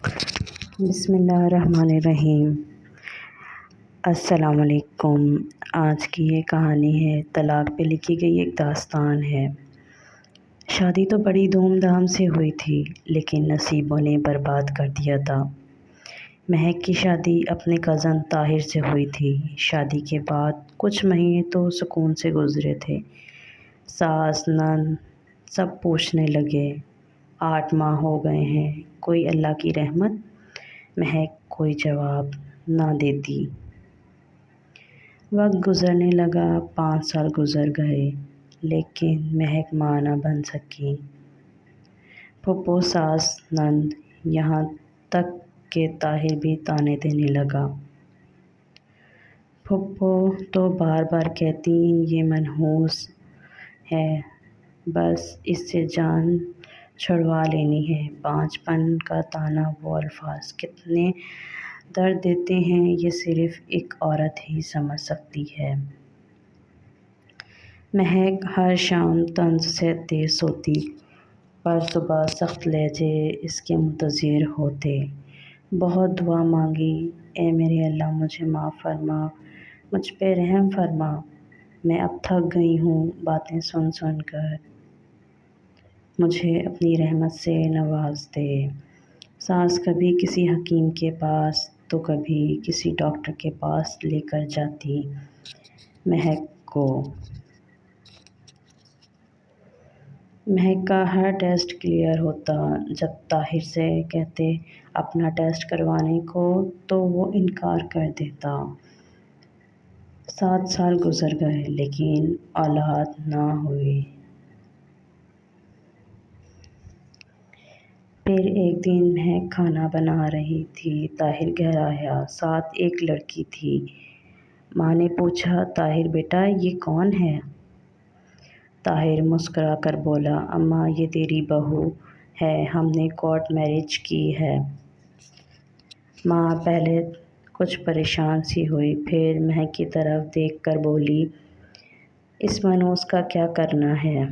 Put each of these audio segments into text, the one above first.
بسم اللہ الرحمن الرحیم۔ السلام علیکم۔ آج کی یہ کہانی ہے طلاق پہ لکھی گئی ایک داستان ہے۔ شادی تو بڑی دھوم دھام سے ہوئی تھی لیکن نصیبوں نے برباد کر دیا تھا۔ مہک کی شادی اپنے کزن طاہر سے ہوئی تھی۔ شادی کے بعد کچھ مہینے تو سکون سے گزرے تھے۔ ساس نند سب پوچھنے لگے 8 ماہ ہو گئے ہیں، کوئی اللہ کی رحمت؟ مہک کوئی جواب نہ دیتی۔ وقت گزرنے لگا، 5 سال گزر گئے لیکن مہک ماں نہ بن سکی۔ پھپھو ساس نند یہاں تک کہ طاہر بھی طعنے دینے لگا۔ پھپھو تو بار بار کہتی یہ منحوس ہے، بس اس سے جان چھڑوا لینی ہے۔ 5 پن کا طعنہ، وہ الفاظ کتنے درد دیتے ہیں یہ صرف ایک عورت ہی سمجھ سکتی ہے۔ مہک ہر شام طنز سے تیز سوتی پر صبح سخت لہجے اس کے منتظر ہوتے۔ بہت دعا مانگی، اے میرے اللہ مجھے معاف فرما، مجھ پہ رحم فرما، میں اب تھک گئی ہوں باتیں سن سن کر، مجھے اپنی رحمت سے نواز دے۔ ساس کبھی کسی حکیم کے پاس تو کبھی کسی ڈاکٹر کے پاس لے کر جاتی مہک کو۔ مہک کا ہر ٹیسٹ کلیئر ہوتا۔ جب طاہر سے کہتے اپنا ٹیسٹ کروانے کو تو وہ انکار کر دیتا۔ 7 سال گزر گئے لیکن اولاد نہ ہوئی۔ پھر ایک دن مہک کھانا بنا رہی تھی، طاہر گھر آیا، ساتھ ایک لڑکی تھی۔ ماں نے پوچھا طاہر بیٹا یہ کون ہے؟ طاہر مسکرا کر بولا اماں یہ تیری بہو ہے، ہم نے کورٹ میرج کی ہے۔ ماں پہلے کچھ پریشان سی ہوئی، پھر مہک کی طرف دیکھ کر بولی اس منحوس کا کیا کرنا ہے؟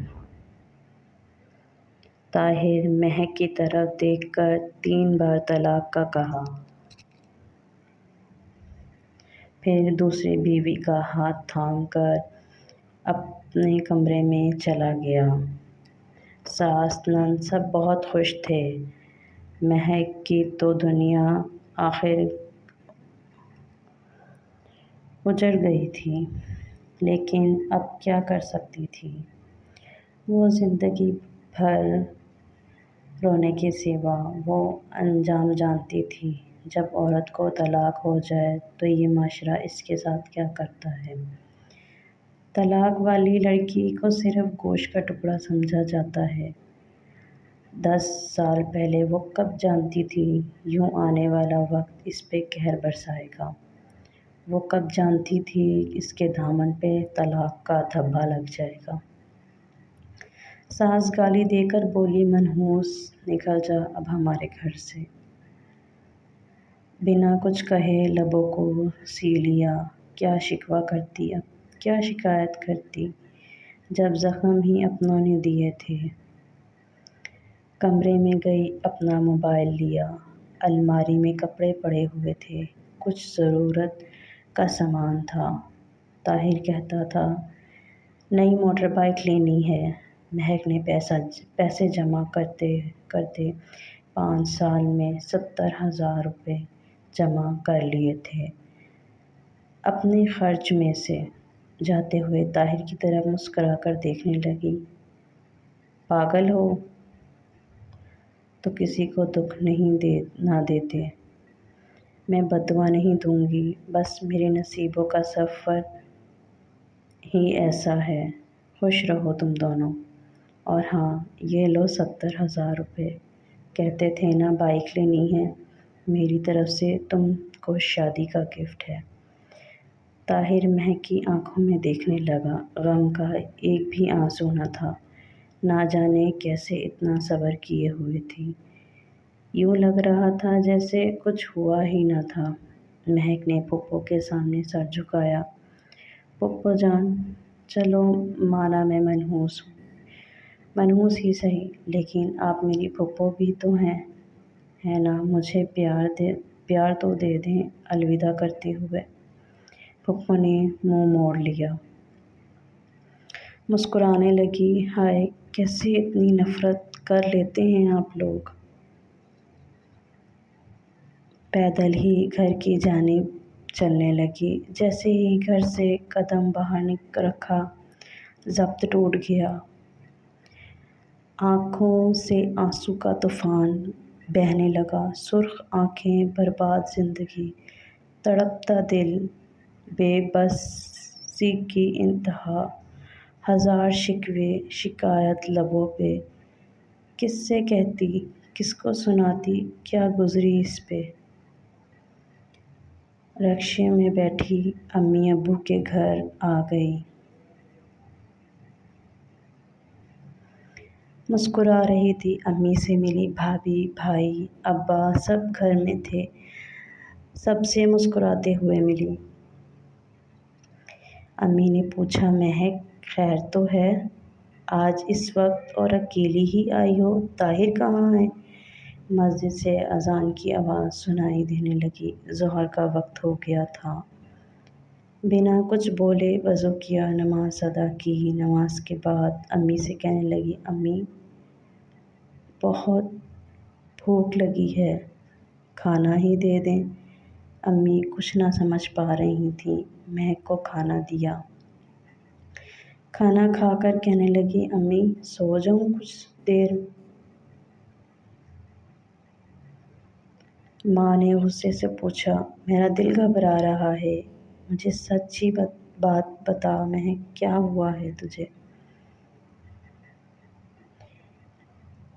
طاہر مہک کی طرف دیکھ کر 3 بار طلاق کا کہا، پھر دوسری بیوی کا ہاتھ تھام کر اپنے کمرے میں چلا گیا۔ ساس نند سب بہت خوش تھے۔ مہک کی تو دنیا آخر اجڑ گئی تھی لیکن اب کیا کر سکتی تھی؟ وہ زندگی بھر رونے کے سوا وہ انجام جانتی تھی۔ جب عورت کو طلاق ہو جائے تو یہ معاشرہ اس کے ساتھ کیا کرتا ہے؟ طلاق والی لڑکی کو صرف گوشت کا ٹکڑا سمجھا جاتا ہے۔ 10 سال پہلے وہ کب جانتی تھی یوں آنے والا وقت اس پہ قہر برسائے گا؟ وہ کب جانتی تھی اس کے دامن پہ طلاق کا دھبا لگ جائے گا؟ ساس گالی دے کر بولی منحوس نکل جا اب ہمارے گھر سے۔ بنا کچھ کہے لبوں کو سی لیا۔ کیا شکوہ کرتی، اب کیا شکایت کرتی جب زخم ہی اپنوں نے دیے تھے؟ کمرے میں گئی، اپنا موبائل لیا، الماری میں کپڑے پڑے ہوئے تھے، کچھ ضرورت کا سامان تھا۔ طاہر کہتا تھا نئی موٹر بائیک لینی ہے۔ مہک نے پیسے جمع کرتے کرتے 5 سال میں 70,000 روپے جمع کر لیے تھے اپنے خرچ میں سے۔ جاتے ہوئے طاہر کی طرف مسکرا کر دیکھنے لگی، پاگل ہو تو کسی کو دکھ نہ دیتے، میں بددعا نہیں دوں گی، بس میرے نصیبوں کا سفر ہی ایسا ہے، خوش رہو تم دونوں۔ اور ہاں یہ لو 70,000 روپے، کہتے تھے نا بائیک لینی ہے، میری طرف سے تم کو شادی کا گفٹ ہے۔ طاہر مہک کی آنکھوں میں دیکھنے لگا، غم کا ایک بھی آنسو نہ تھا، نہ جانے کیسے اتنا صبر کیے ہوئے تھی، یوں لگ رہا تھا جیسے کچھ ہوا ہی نہ تھا۔ مہک نے پھپھو کے سامنے سر جھکایا، پھپھو جان چلو مانا میں منحوس ہوں، منحوس ہی سہی لیکن آپ میری پھپھو بھی تو ہیں۔ ہے نا، مجھے پیار تو دے دیں۔ الوداع کرتے ہوئے پھپھو نے منہ موڑ لیا۔ مسکرانے لگی۔ ہائے، کیسے اتنی نفرت کر لیتے ہیں آپ لوگ۔ پیدل ہی گھر کی جانب چلنے لگی۔ جیسے ہی گھر سے قدم باہر رکھا، ضبط ٹوٹ گیا۔ آنکھوں سے آنسو کا طوفان بہنے لگا۔ سرخ آنکھیں، برباد زندگی، تڑپتا دل، بے بسی کی انتہا، ہزار شکوے شکایت لبوں پہ۔ کس سے کہتی، کس کو سناتی، کیا گزری اس پہ۔ رکشے میں بیٹھی امی ابو کے گھر آ گئی۔ مسکرا رہی تھی، امی سے ملی، بھابھی، بھائی، ابا سب گھر میں تھے۔ سب سے مسکراتے ہوئے ملی۔ امی نے پوچھا، مہک خیر تو ہے؟ آج اس وقت اور اکیلی ہی آئی ہو؟ طاہر کہاں ہے؟ مسجد سے اذان کی آواز سنائی دینے لگی۔ ظہر کا وقت ہو گیا تھا۔ بنا کچھ بولے وضو کیا، نماز ادا کی۔ نماز کے بعد امی سے کہنے لگی، امی بہت بھوک لگی ہے، کھانا ہی دے دیں۔ امی کچھ نہ سمجھ پا رہی تھیں۔ مہک کو کھانا دیا۔ کھانا کھا کر کہنے لگی، امی سو جاؤں کچھ دیر؟ ماں نے غصے سے پوچھا، میرا دل گھبرا رہا ہے، مجھے سچی بات بتا مہک، کیا ہوا ہے تجھے؟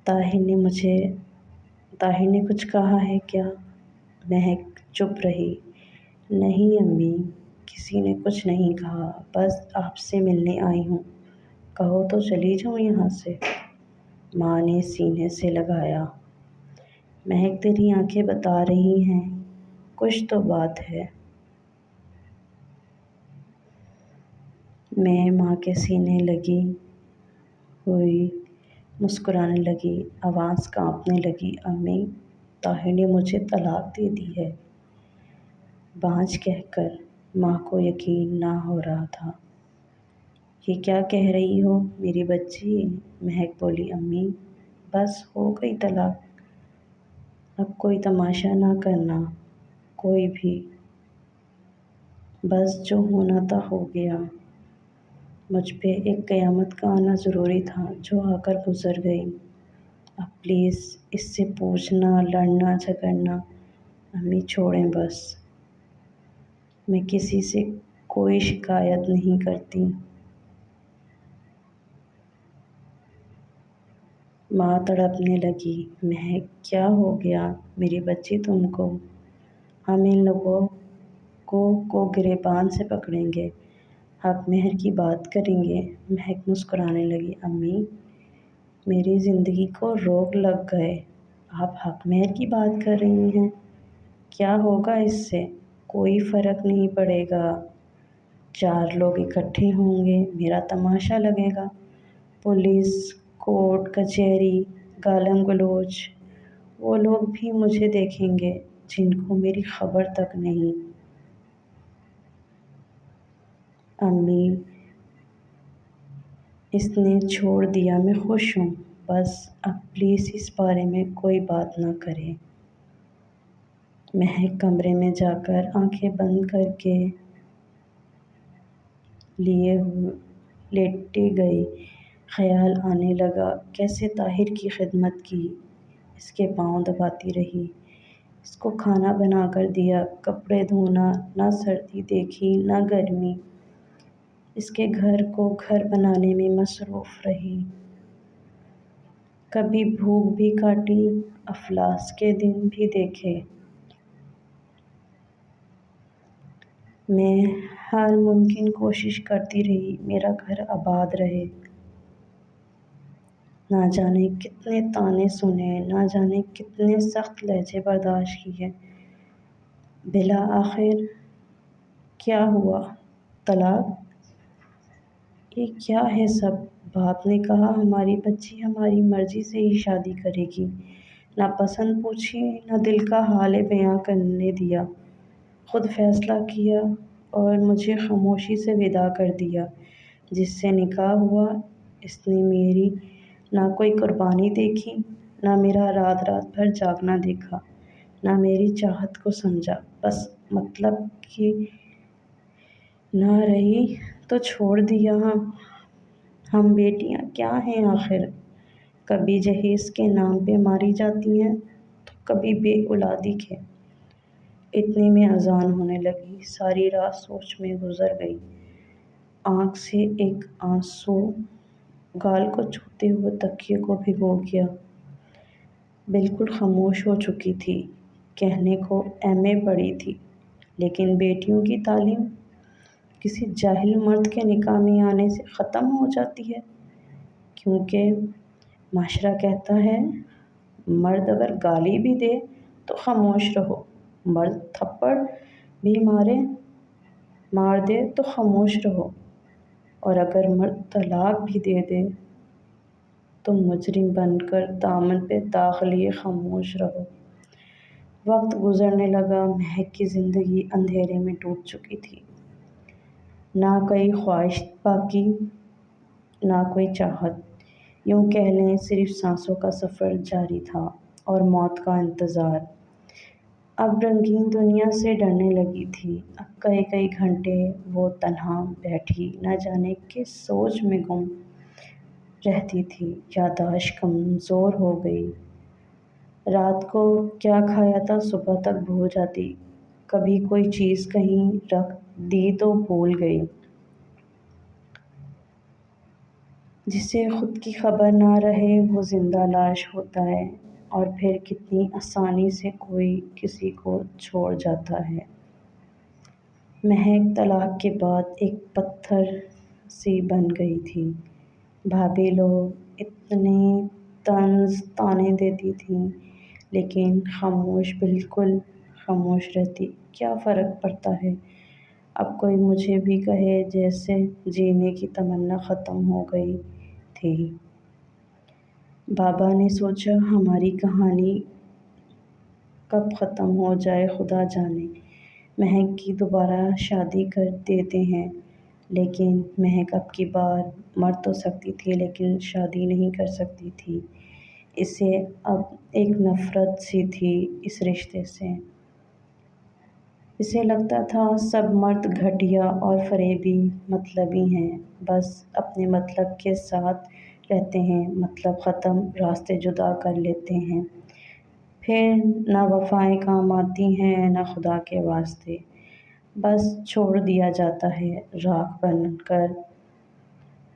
طاہر نے کچھ کہا ہے کیا؟ مہک چپ رہی۔ نہیں امی، کسی نے کچھ نہیں کہا، بس آپ سے ملنے آئی ہوں، کہو تو چلی جاؤں یہاں سے۔ ماں نے سینے سے لگایا۔ مہک تیری آنکھیں بتا رہی ہیں، کچھ تو بات ہے۔ میں ماں کے سینے لگی ہوئی مسکرانے لگی، آواز کانپنے لگی، امی طاہر نے مجھے طلاق دے دی ہے۔ بانجھ کہہ کر ماں کو یقین نہ ہو رہا تھا۔ یہ کیا کہہ رہی ہو میری بچی؟ مہک بولی، امی بس ہو گئی طلاق، اب کوئی تماشا نہ کرنا کوئی بھی، بس جو ہونا تھا ہو گیا۔ مجھ پہ ایک قیامت کا آنا ضروری تھا جو آ کر گزر گئی۔ اب پلیز اس سے پوچھنا، لڑنا جھگڑنا امی چھوڑیں بس۔ میں کسی سے کوئی شکایت نہیں کرتی۔ ماں تڑپنے لگی، مہک کیا ہو گیا میری بچی تم کو؟ ہم ان لوگوں کو گریبان سے پکڑیں گے، حق مہر کی بات کریں گے۔ مہک مسکرانے لگی، امی میری زندگی کو روگ لگ گئے، آپ حق مہر کی بات کر رہی ہیں، کیا ہوگا اس سے؟ کوئی فرق نہیں پڑے گا، 4 لوگ اکٹھے ہوں گے، میرا تماشا لگے گا، پولیس، کورٹ کچہری، گالم گلوچ، وہ لوگ بھی مجھے دیکھیں گے جن کو میری خبر تک نہیں۔ امی اس نے چھوڑ دیا، میں خوش ہوں، بس اب پلیز اس بارے میں کوئی بات نہ کریں۔ مہک کمرے میں جا کر آنکھیں بند کر کے لیے لیٹی گئی۔ خیال آنے لگا، کیسے طاہر کی خدمت کی، اس کے پاؤں دباتی رہی، اس کو کھانا بنا کر دیا، کپڑے دھونا، نہ سردی دیکھی نہ گرمی، اس کے گھر کو گھر بنانے میں مصروف رہی، کبھی بھوک بھی کاٹی، افلاس کے دن بھی دیکھے۔ میں ہر ممکن کوشش کرتی رہی میرا گھر آباد رہے، نہ جانے کتنے طعنے سنے، نہ جانے کتنے سخت لہجے برداشت کیے، بالآخر کیا ہوا؟ طلاق! یہ کیا ہے سب؟ باپ نے کہا ہماری بچی ہماری مرضی سے ہی شادی کرے گی، نہ پسند پوچھی، نہ دل کا حال بیاں کرنے دیا۔ خود فیصلہ کیا اور مجھے خاموشی سے ودا کر دیا۔ جس سے نکاح ہوا اس نے میری نہ کوئی قربانی دیکھی، نہ میرا رات رات بھر جاگنا دیکھا، نہ میری چاہت کو سمجھا۔ بس مطلب کہ نہ رہی تو چھوڑ دیا۔ ہم بیٹیاں کیا ہیں آخر؟ کبھی جہیز کے نام پہ ماری جاتی ہیں تو کبھی بے اولادی کے۔ اتنے میں اذان ہونے لگی۔ ساری رات سوچ میں گزر گئی۔ آنکھ سے ایک آنسو گال کو چھوتے ہوئے تکیے کو بھگو گیا۔ بالکل خاموش ہو چکی تھی۔ کہنے کو ایم اے پڑھی تھی، لیکن بیٹیوں کی تعلیم کسی جاہل مرد کے نکاح میں آنے سے ختم ہو جاتی ہے، کیونکہ معاشرہ کہتا ہے مرد اگر گالی بھی دے تو خاموش رہو، مرد تھپڑ بھی مار دے تو خاموش رہو، اور اگر مرد طلاق بھی دے دے تو مجرم بن کر دامن پہ داغ لیے خاموش رہو۔ وقت گزرنے لگا۔ مہک کی زندگی اندھیرے میں ڈوب چکی تھی۔ نہ کوئی خواہش باقی، نہ کوئی چاہت۔ یوں کہہ لیں صرف سانسوں کا سفر جاری تھا اور موت کا انتظار۔ اب رنگین دنیا سے ڈرنے لگی تھی۔ اب کئی کئی گھنٹے وہ تنہا بیٹھی نہ جانے کس سوچ میں گم رہتی تھی۔ یادداشت کمزور ہو گئی۔ رات کو کیا کھایا تھا صبح تک بھول جاتی۔ کبھی کوئی چیز کہیں رکھ دی تو بھول گئی۔ جسے خود کی خبر نہ رہے وہ زندہ لاش ہوتا ہے، اور پھر کتنی آسانی سے کوئی کسی کو چھوڑ جاتا ہے۔ مہک طلاق کے بعد ایک پتھر سی بن گئی تھی۔ بھابھی لوگ اتنے طنز طانے دیتی تھیں، لیکن خاموش، بالکل خاموش رہتی۔ کیا فرق پڑتا ہے؟ اب کوئی مجھے بھی کہے جیسے جینے کی تمنا ختم ہو گئی تھی۔ بابا نے سوچا ہماری کہانی کب ختم ہو جائے خدا جانے۔ مہک کی دوبارہ شادی کر دیتے ہیں، لیکن مہک اب کی بار مر تو سکتی تھی لیکن شادی نہیں کر سکتی تھی۔ اسے اب ایک نفرت سی تھی اس رشتے سے۔ اسے لگتا تھا سب مرد گھٹیا اور فریبی مطلبی ہیں، بس اپنے مطلب کے ساتھ رہتے ہیں، مطلب ختم، راستے جدا کر لیتے ہیں، پھر نہ وفائیں کام آتی ہیں نہ خدا کے واسطے، بس چھوڑ دیا جاتا ہے، راکھ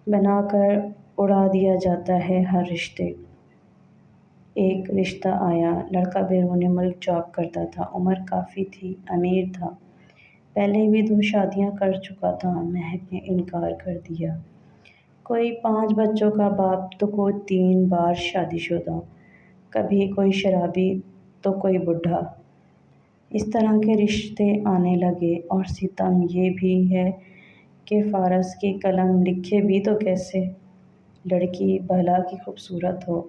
بنا کر اڑا دیا جاتا ہے ہر رشتے۔ ایک رشتہ آیا۔ لڑکا بیرون ملک جاب کرتا تھا، عمر کافی تھی، امیر تھا، پہلے بھی 2 شادیاں کر چکا تھا۔ مہک نے انکار کر دیا۔ کوئی 5 بچوں کا باپ تو کوئی 3 بار شادی شدہ، کبھی کوئی شرابی تو کوئی بوڑھا۔ اس طرح کے رشتے آنے لگے، اور ستم یہ بھی ہے کہ فارس کی قلم لکھے بھی تو کیسے؟ لڑکی بھلا کی خوبصورت ہو،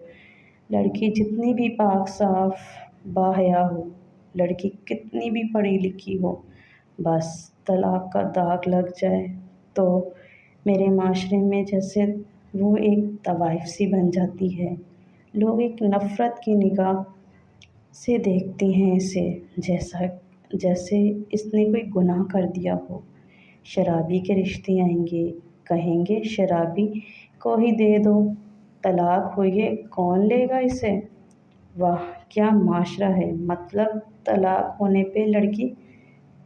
لڑکی جتنی بھی پاک صاف باحیا ہو، لڑکی کتنی بھی پڑھی لکھی ہو، بس طلاق کا داغ لگ جائے تو میرے معاشرے میں جیسے وہ ایک طوائف سی بن جاتی ہے۔ لوگ ایک نفرت کی نگاہ سے دیکھتے ہیں اسے، جیسے اس نے کوئی گناہ کر دیا ہو۔ شرابی کے رشتے آئیں گے، کہیں گے شرابی کو ہی دے دو، طلاق ہوئی ہے کون لے گا اسے؟ واہ کیا معاشرہ ہے! مطلب طلاق ہونے پہ لڑکی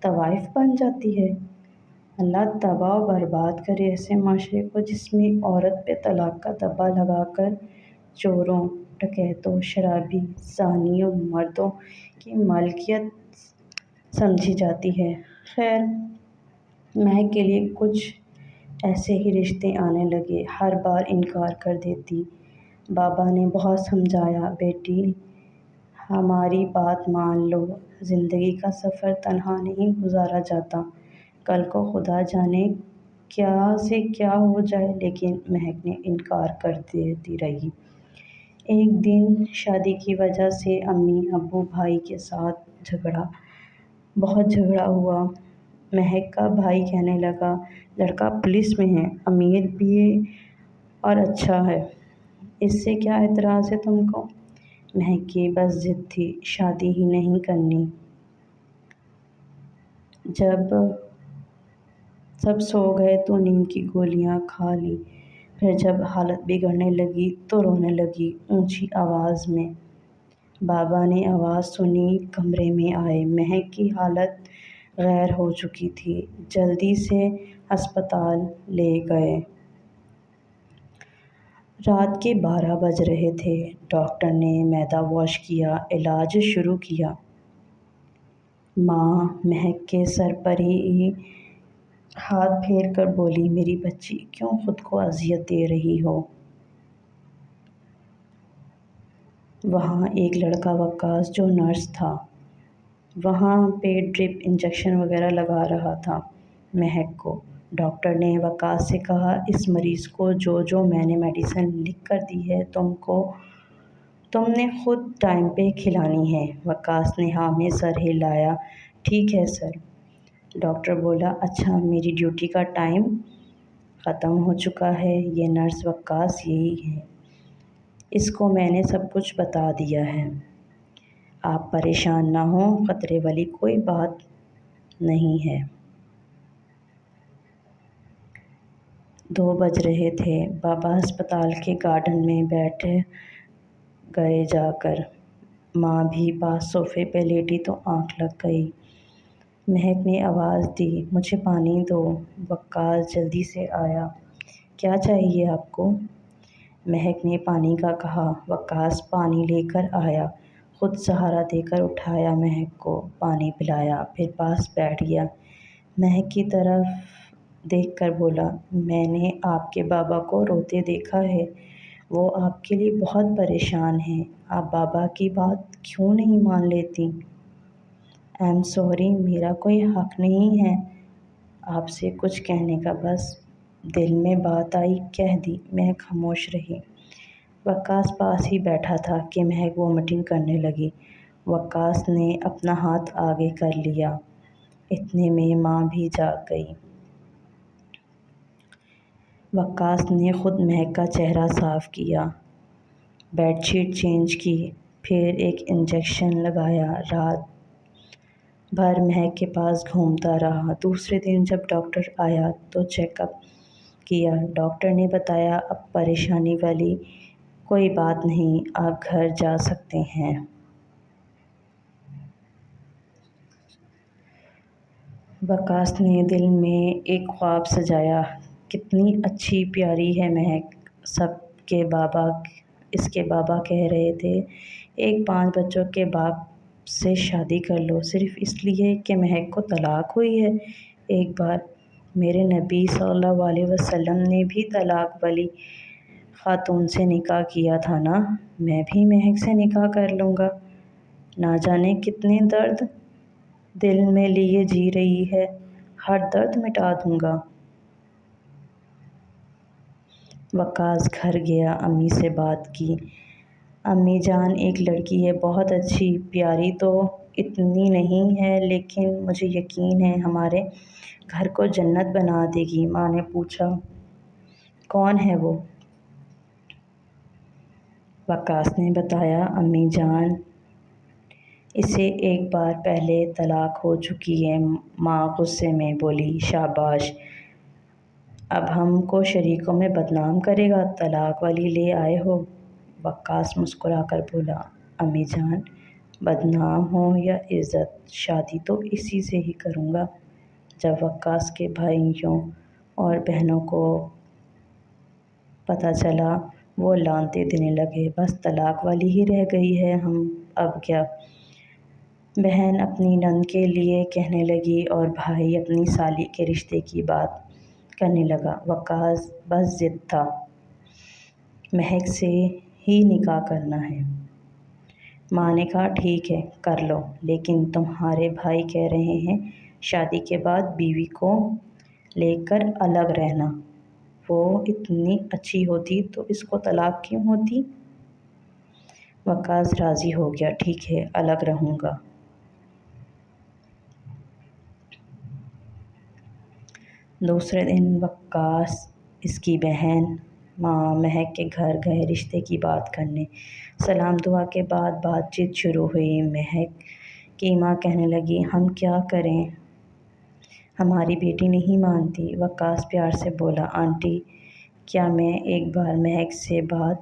طوائف بن جاتی ہے۔ اللہ تباہ و برباد کرے ایسے معاشرے کو جس میں عورت پہ طلاق کا دبا لگا کر چوروں، ڈکیتوں، شرابی، زانیوں، مردوں کی مالکیت سمجھی جاتی ہے۔ خیر، مہک کے لیے کچھ ایسے ہی رشتے آنے لگے۔ ہر بار انکار کر دیتی۔ بابا نے بہت سمجھایا، بیٹی ہماری بات مان لو، زندگی کا سفر تنہا نہیں گزارا جاتا، کل کو خدا جانے کیا سے کیا ہو جائے، لیکن مہک نے انکار کر دیتی رہی۔ ایک دن شادی کی وجہ سے امی ابو بھائی کے ساتھ بہت جھگڑا ہوا۔ مہک کا بھائی کہنے لگا لڑکا پولیس میں ہے، امیر بھی ہے اور اچھا ہے، اس سے کیا اعتراض ہے تم کو؟ مہک کی بس ضد تھی، شادی ہی نہیں کرنی۔ جب سب سو گئے تو نیند کی گولیاں کھا لی، پھر جب حالت بگڑنے لگی تو رونے لگی اونچی آواز میں۔ بابا نے آواز سنی، کمرے میں آئے۔ مہک کی حالت غیر ہو چکی تھی، جلدی سے ہسپتال لے گئے۔ رات کے 12 بج رہے تھے۔ ڈاکٹر نے معدہ واش کیا، علاج شروع کیا۔ ماں مہک کے سر پر ہی ہاتھ پھیر کر بولی، میری بچی کیوں خود کو اذیت دے رہی ہو؟ وہاں ایک لڑکا وقاص جو نرس تھا، وہاں پہ ڈرپ انجیکشن وغیرہ لگا رہا تھا مہک کو۔ ڈاکٹر نے وقاص سے کہا، اس مریض کو جو میں نے میڈیسن لکھ کر دی ہے تم نے خود ٹائم پہ کھلانی ہے۔ وقاص نے ہاں میں سر ہلایا۔ ٹھیک ہے سر۔ ڈاکٹر بولا، اچھا میری ڈیوٹی کا ٹائم ختم ہو چکا ہے، یہ نرس وقاص یہی ہے، اس کو میں نے سب کچھ بتا دیا ہے، آپ پریشان نہ ہوں، خطرے والی کوئی بات نہیں ہے۔ 2 بج رہے تھے۔ بابا ہسپتال کے گارڈن میں بیٹھ گئے جا کر۔ ماں بھی پاس صوفے پہ لیٹی تو آنکھ لگ گئی۔ مہک نے آواز دی، مجھے پانی دو۔ وقاص جلدی سے آیا۔ کیا چاہیے آپ کو؟ مہک نے پانی کا کہا۔ وقاص پانی لے کر آیا، خود سہارا دے کر اٹھایا مہک کو، پانی پلایا، پھر پاس بیٹھ گیا۔ مہک کی طرف دیکھ کر بولا، میں نے آپ کے بابا کو روتے دیکھا ہے، وہ آپ کے لیے بہت پریشان ہیں، آپ بابا کی بات کیوں نہیں مان لیتی؟ ایم سوری، میرا کوئی حق نہیں ہے آپ سے کچھ کہنے کا، بس دل میں بات آئی کہہ دی۔ مہک خاموش رہی۔ وقاص پاس ہی بیٹھا تھا کہ مہک وامٹنگ کرنے لگی۔ وقاص نے اپنا ہاتھ آگے کر لیا۔ اتنے میں ماں بھی جاگ گئی۔ وقاص نے خود مہک کا چہرہ صاف کیا، بیڈ شیٹ چینج کی، پھر ایک انجیکشن لگایا۔ رات بھر مہک کے پاس گھومتا رہا۔ دوسرے دن جب ڈاکٹر آیا تو چیک اپ کیا۔ ڈاکٹر نے بتایا، اب پریشانی والی کوئی بات نہیں، آپ گھر جا سکتے ہیں۔ وقاص نے دل میں ایک خواب سجایا، کتنی اچھی پیاری ہے مہک، اس کے بابا کہہ رہے تھے ایک 5 بچوں کے باپ سے شادی کر لو، صرف اس لیے کہ مہک کو طلاق ہوئی ہے۔ ایک بار میرے نبی صلی اللہ علیہ وسلم نے بھی طلاق والی خاتون سے نکاح کیا تھا نا، میں بھی مہک سے نکاح کر لوں گا، نہ جانے کتنے درد دل میں لیے جی رہی ہے، ہر درد مٹا دوں گا۔ وقاص گھر گیا، امی سے بات کی۔ امی جان، ایک لڑکی ہے، بہت اچھی، پیاری تو اتنی نہیں ہے لیکن مجھے یقین ہے ہمارے گھر کو جنت بنا دے گی۔ ماں نے پوچھا، کون ہے وہ؟ وقاص نے بتایا، امی جان اسے ایک بار پہلے طلاق ہو چکی ہے۔ ماں غصے میں بولی، شاباش، اب ہم کو شریکوں میں بدنام کرے گا، طلاق والی لے آئے ہو؟ وقاص مسکرا کر بولا، امی جان بدنام ہو یا عزت، شادی تو اسی سے ہی کروں گا۔ جب وقاص کے بھائیوں اور بہنوں کو پتہ چلا، وہ لعنتیں دینے لگے، بس طلاق والی ہی رہ گئی ہے، ہم اب کیا؟ بہن اپنی نند کے لیے کہنے لگی اور بھائی اپنی سالی کے رشتے کی بات کرنے لگا۔ وقاص بس ضد تھا، مہک سے ہی نکاح کرنا ہے۔ ماں نے کہا، ٹھیک ہے کر لو، لیکن تمہارے بھائی کہہ رہے ہیں شادی کے بعد بیوی کو لے کر الگ رہنا، وہ اتنی اچھی ہوتی تو اس کو طلاق کیوں ہوتی؟ وقاص راضی ہو گیا، ٹھیک ہے الگ رہوں گا۔ دوسرے دن وقاص اس کی بہن ماں مہک کے گھر گئے رشتے کی بات کرنے۔ سلام دعا کے بعد بات چیت شروع ہوئی۔ مہک کی ماں کہنے لگی، ہم کیا کریں، ہماری بیٹی نہیں مانتی۔ وقاص پیار سے بولا، آنٹی کیا میں ایک بار مہک سے بات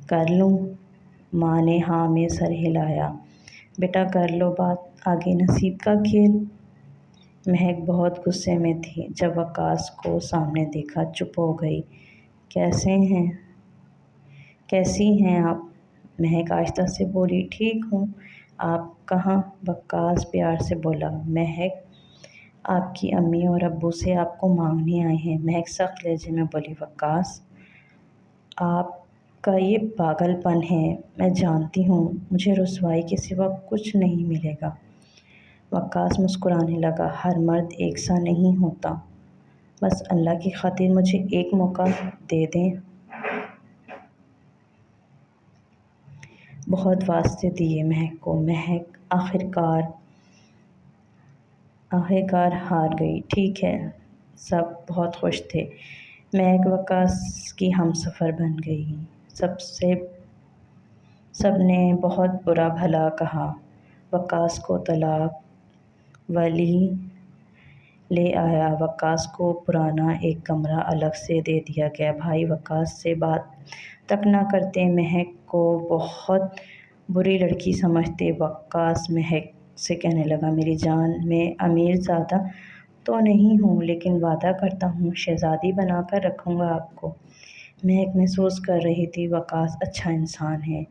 کر لوں؟ ماں نے ہاں میں سر ہلایا۔ بیٹا کر لو بات، آگے نصیب کا کھیل۔ مہک بہت غصے میں تھی، جب وقاص کو سامنے دیکھا چپ ہو گئی۔ کیسی ہیں آپ؟ مہک آہستہ سے بولی، ٹھیک ہوں، آپ کہاں؟ وقاص پیار سے بولا، مہک آپ کی امی اور ابو سے آپ کو مانگنے آئے ہیں۔ مہک سخت لہجے میں بولی، وقاص آپ کا یہ پاگل پن ہے، میں جانتی ہوں مجھے رسوائی کے سوا کچھ نہیں ملے گا۔ وقاص مسکرانے لگا، ہر مرد ایک سا نہیں ہوتا، بس اللہ کی خاطر مجھے ایک موقع دے دیں۔ بہت واسطے دیے مہک کو، مہک آخرکار ہار گئی۔ ٹھیک ہے، سب بہت خوش تھے۔ مہک وقاص کی ہمسفر بن گئی۔ سب نے بہت برا بھلا کہا۔ وقاص کو طلاق ولی لے آیا۔ وقاص کو پرانا ایک کمرہ الگ سے دے دیا گیا۔ بھائی وقاص سے بات تک نہ کرتے، مہک کو بہت بری لڑکی سمجھتے۔ وقاص مہک سے کہنے لگا، میری جان میں امیر زادہ تو نہیں ہوں، لیکن وعدہ کرتا ہوں شہزادی بنا کر رکھوں گا آپ کو۔ مہک محسوس کر رہی تھی وقاص اچھا انسان ہے۔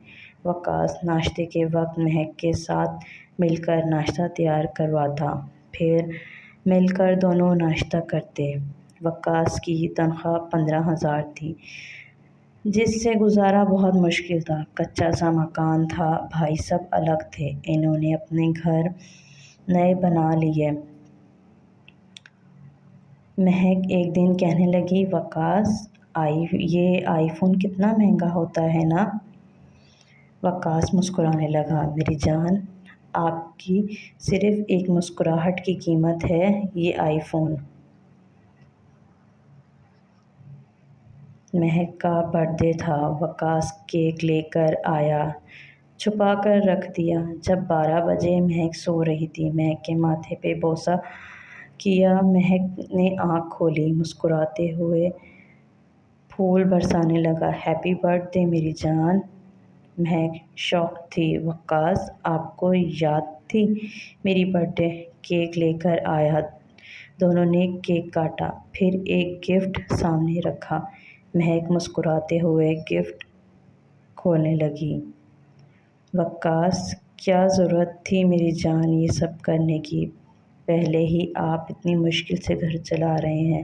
وقاص ناشتے کے وقت مہک کے ساتھ مل کر ناشتہ تیار کرواتا، پھر مل کر دونوں ناشتہ کرتے۔ وقاص کی تنخواہ 15,000 تھی، جس سے گزارا بہت مشکل تھا۔ کچا سا مکان تھا، بھائی سب الگ تھے، انہوں نے اپنے گھر نئے بنا لیے۔ مہک ایک دن کہنے لگی، وقاص یہ آئی فون کتنا مہنگا ہوتا ہے نا؟ وقاص مسکرانے لگا، میری جان آپ کی صرف ایک مسکراہٹ کی قیمت ہے یہ آئی فون۔ مہک کا برتھ ڈے تھا، وقاص کیک لے کر آیا، چھپا کر رکھ دیا۔ جب 12 بجے مہک سو رہی تھی، مہک کے ماتھے پہ بوسہ کیا۔ مہک نے آنکھ کھولی، مسکراتے ہوئے پھول برسانے لگا، ہیپی برتھ ڈے میری جان۔ مہک شاکڈ تھی، وقاص آپ کو یاد تھی میری برتھ ڈے؟ کیک لے کر آیا، دونوں نے کیک کاٹا، پھر ایک گفٹ سامنے رکھا۔ مہک مسکراتے ہوئے گفٹ کھولنے لگی۔ وقاص کیا ضرورت تھی میری جان یہ سب کرنے کی، پہلے ہی آپ اتنی مشکل سے گھر چلا رہے ہیں۔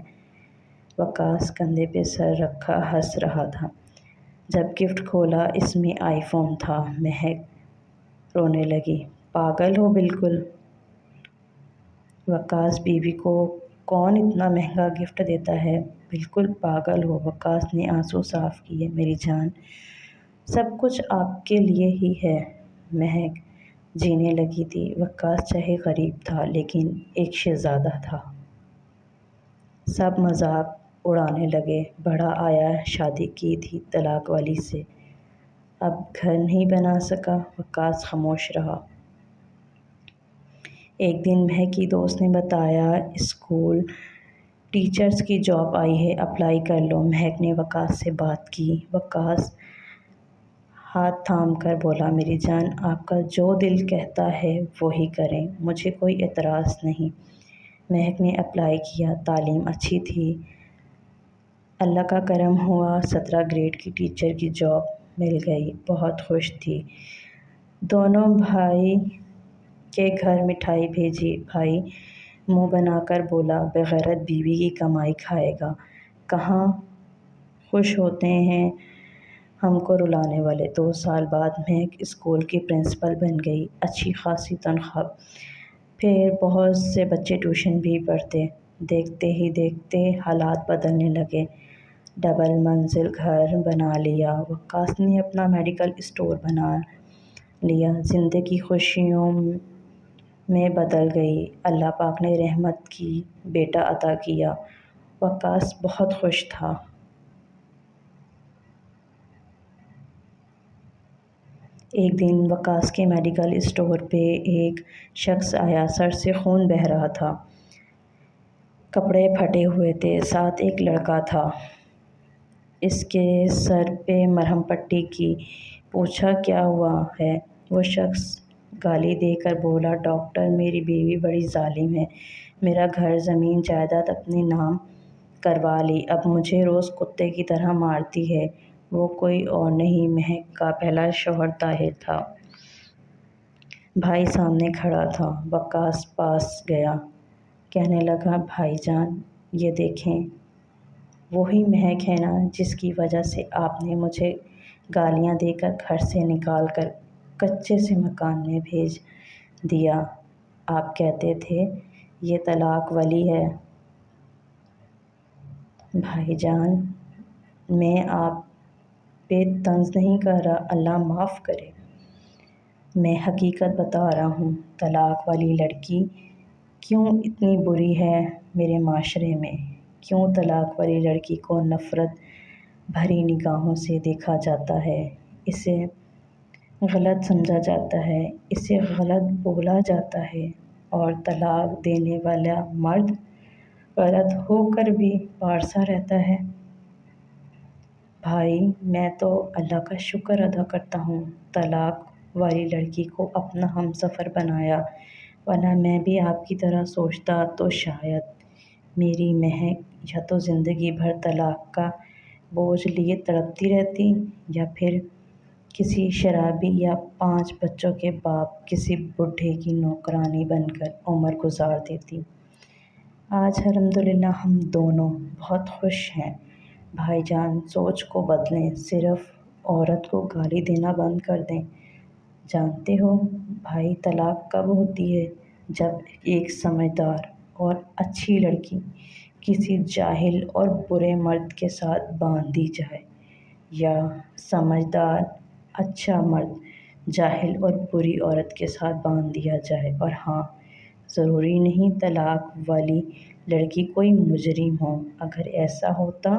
وقاص کندھے پہ سر رکھا ہنس رہا تھا۔ جب گفٹ کھولا اس میں آئی فون تھا۔ مہک رونے لگی، پاگل ہو بالکل، وقاص بیوی کو کون اتنا مہنگا گفٹ دیتا ہے، بالکل پاگل ہو۔ وقاص نے آنسو صاف کیے، میری جان سب کچھ آپ کے لیے ہی ہے۔ مہک جینے لگی تھی۔ وقاص چاہے غریب تھا لیکن ایک شہزادہ تھا۔ سب مذاق اڑانے لگے، بڑا آیا، شادی کی تھی طلاق والی سے، اب گھر نہیں بنا سکا۔ وقاص خاموش رہا۔ ایک دن مہک کی دوست نے بتایا، اسکول ٹیچرز کی جاب آئی ہے، اپلائی کر لو۔ مہک نے وقاص سے بات کی۔ وقاص ہاتھ تھام کر بولا، میری جان آپ کا جو دل کہتا ہے وہی کریں، مجھے کوئی اعتراض نہیں۔ مہک نے اپلائی کیا، تعلیم اچھی تھی، اللہ کا کرم ہوا، 17 گریڈ کی ٹیچر کی جاب مل گئی، بہت خوش تھی۔ دونوں بھائی کے گھر مٹھائی بھیجی۔ بھائی منہ بنا کر بولا، بغیرت بیوی کی کمائی کھائے گا، کہاں خوش ہوتے ہیں ہم کو رلانے والے۔ 2 سال بعد مہک اسکول کی پرنسپل بن گئی، اچھی خاصی تنخواہ، پھر بہت سے بچے ٹیوشن بھی پڑھتے۔ دیکھتے ہی دیکھتے حالات بدلنے لگے۔ ڈبل منزل گھر بنا لیا، وقاص نے اپنا میڈیکل اسٹور بنا لیا، زندگی خوشیوں میں بدل گئی۔ اللہ پاک نے رحمت کی بیٹا عطا کیا۔ وقاص بہت خوش تھا۔ ایک دن وقاص کے میڈیکل اسٹور پہ ایک شخص آیا، سر سے خون بہہ رہا تھا، کپڑے پھٹے ہوئے تھے، ساتھ ایک لڑکا تھا۔ اس کے سر پہ مرہم پٹی کی۔ پوچھا کیا ہوا ہے؟ وہ شخص گالی دے کر بولا، ڈاکٹر میری بیوی بڑی ظالم ہے، میرا گھر زمین جائیداد اپنے نام کروا لی، اب مجھے روز کتے کی طرح مارتی ہے۔ وہ کوئی اور نہیں، مہک کا پہلا شوہر طاہر تھا۔ بھائی سامنے کھڑا تھا۔ وقاص پاس گیا، کہنے لگا، بھائی جان یہ دیکھیں، وہی مہک ہے نا جس کی وجہ سے آپ نے مجھے گالیاں دے کر گھر سے نکال کر کچے سے مکان میں بھیج دیا۔ آپ کہتے تھے یہ طلاق والی ہے۔ بھائی جان میں آپ پہ طنز نہیں کر رہا، اللہ معاف کرے، میں حقیقت بتا رہا ہوں۔ طلاق والی لڑکی کیوں اتنی بری ہے میرے معاشرے میں؟ کیوں طلاق والی لڑکی کو نفرت بھری نگاہوں سے دیکھا جاتا ہے، اسے غلط سمجھا جاتا ہے، اسے غلط بولا جاتا ہے، اور طلاق دینے والا مرد غلط ہو کر بھی پارسا رہتا ہے؟ بھائی میں تو اللہ کا شکر ادا کرتا ہوں طلاق والی لڑکی کو اپنا ہمسفر بنایا، ورنہ میں بھی آپ کی طرح سوچتا تو شاید میری مہک یا تو زندگی بھر طلاق کا بوجھ لیے تڑپتی رہتی، یا پھر کسی شرابی یا 5 بچوں کے باپ کسی بڈھے کی نوکرانی بن کر عمر گزار دیتی۔ آج الحمدللہ ہم دونوں بہت خوش ہیں۔ بھائی جان سوچ کو بدلیں، صرف عورت کو گالی دینا بند کر دیں۔ جانتے ہو بھائی طلاق کب ہوتی ہے؟ جب ایک سمجھدار اور اچھی لڑکی کسی جاہل اور برے مرد کے ساتھ باندھ دی جائے، یا سمجھدار اچھا مرد جاہل اور بری عورت کے ساتھ باندھ دیا جائے۔ اور ہاں، ضروری نہیں طلاق والی لڑکی کوئی مجرم ہو، اگر ایسا ہوتا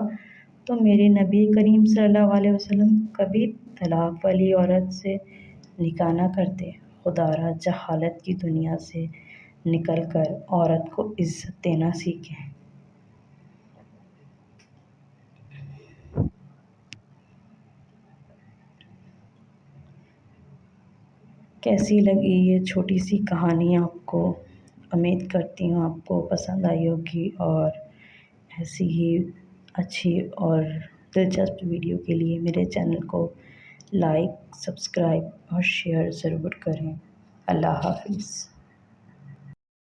تو میرے نبی کریم صلی اللہ علیہ وسلم کبھی طلاق والی عورت سے نکاح نہ کرتے۔ خدا را جہالت کی دنیا سے نکل کر عورت کو عزت دینا سیکھیں۔ کیسی لگی یہ چھوٹی سی کہانی آپ کو؟ امید کرتی ہوں آپ کو پسند آئی ہوگی، اور ایسی ہی اچھی اور دلچسپ ویڈیو کے لیے میرے چینل کو لائک، سبسکرائب اور شیئر ضرور کریں۔ اللہ حافظ۔